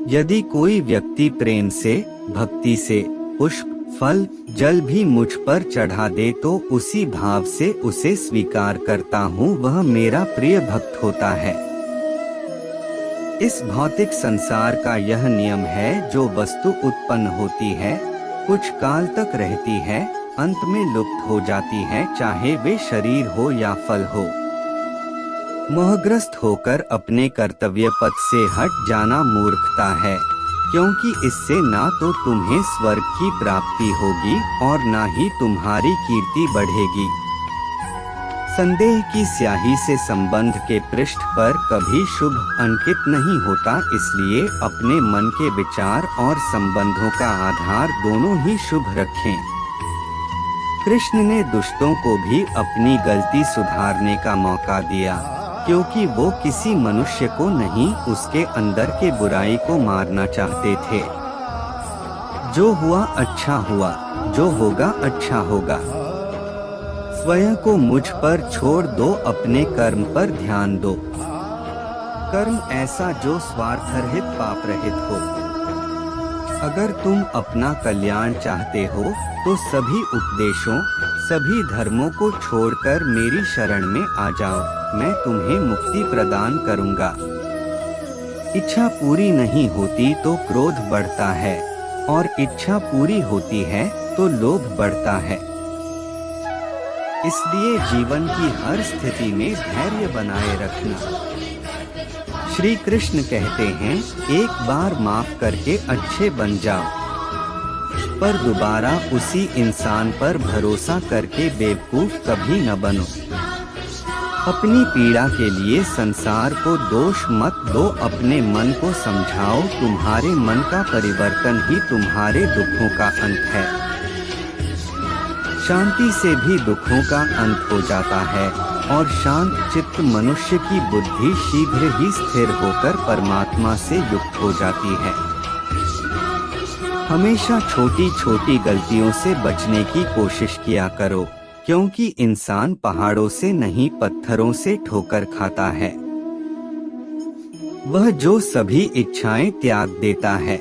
यदि कोई व्यक्ति प्रेम से, भक्ति से पुष्प, फल, जल भी मुझ पर चढ़ा दे तो उसी भाव से उसे स्वीकार करता हूँ, वह मेरा प्रिय भक्त होता है। इस भौतिक संसार का यह नियम है, जो वस्तु उत्पन्न होती है, कुछ काल तक रहती है, अंत में लुप्त हो जाती है, चाहे वे शरीर हो या फल हो। मोहग्रस्त होकर अपने कर्तव्य पथ से हट जाना मूर्खता है, क्योंकि इससे ना तो तुम्हें स्वर्ग की प्राप्ति होगी और ना ही तुम्हारी कीर्ति बढ़ेगी। संदेह की स्याही से संबंध के पृष्ठ पर कभी शुभ अंकित नहीं होता, इसलिए अपने मन के विचार और संबंधों का आधार दोनों ही शुभ रखें। कृष्ण ने दुष्टों को भी अपनी गलती सुधारने का मौका दिया, क्योंकि वो किसी मनुष्य को नहीं, उसके अंदर के बुराई को मारना चाहते थे। जो हुआ अच्छा हुआ, जो होगा अच्छा होगा। स्वयं को मुझ पर छोड़ दो, अपने कर्म पर ध्यान दो। कर्म ऐसा जो स्वार्थ रहित, पाप रहित हो। अगर तुम अपना कल्याण चाहते हो तो सभी उपदेशों, सभी धर्मों को छोड़कर मेरी शरण में आ जाओ, मैं तुम्हें मुक्ति प्रदान करूंगा। इच्छा पूरी नहीं होती तो क्रोध बढ़ता है, और इच्छा पूरी होती है तो लोभ बढ़ता है। इसलिए जीवन की हर स्थिति में धैर्य बनाए रखना। श्री कृष्ण कहते हैं, एक बार माफ करके अच्छे बन जाओ, पर दोबारा उसी इंसान पर भरोसा करके बेवकूफ कभी न बनो। अपनी पीड़ा के लिए संसार को दोष मत दो, अपने मन को समझाओ, तुम्हारे मन का परिवर्तन ही तुम्हारे दुखों का अंत है। शांति से भी दुखों का अंत हो जाता है, और शांत चित्त मनुष्य की बुद्धि शीघ्र ही स्थिर होकर परमात्मा से युक्त हो जाती है। हमेशा छोटी छोटी गलतियों से बचने की कोशिश किया करो, क्योंकि इंसान पहाड़ों से नहीं, पत्थरों से ठोकर खाता है। वह जो सभी इच्छाएं त्याग देता है,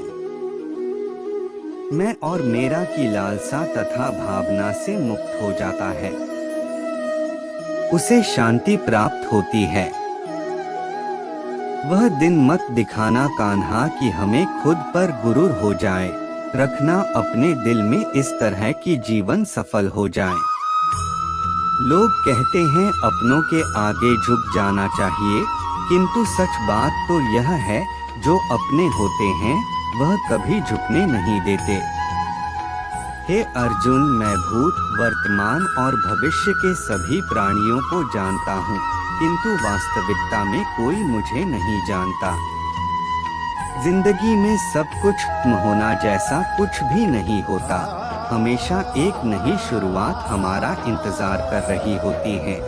मैं और मेरा की लालसा तथा भावना से मुक्त हो जाता है, उसे शांति प्राप्त होती है। वह दिन मत दिखाना कान्हा कि हमें खुद पर गुरूर हो जाए, रखना अपने दिल में इस तरह कि जीवन सफल हो जाए। लोग कहते हैं अपनों के आगे झुक जाना चाहिए, किंतु सच बात तो यह है, जो अपने होते हैं वह कभी झुकने नहीं देते। हे अर्जुन, मैं भूत, वर्तमान और भविष्य के सभी प्राणियों को जानता हूँ, किंतु वास्तविकता में कोई मुझे नहीं जानता। जिंदगी में सब कुछ होना जैसा कुछ भी नहीं होता, हमेशा एक नई शुरुआत हमारा इंतजार कर रही होती है।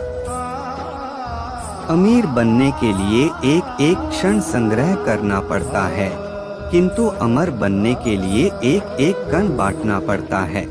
अमीर बनने के लिए एक एक क्षण संग्रह करना पड़ता है, किंतु अमर बनने के लिए एक एक कण बांटना पड़ता है।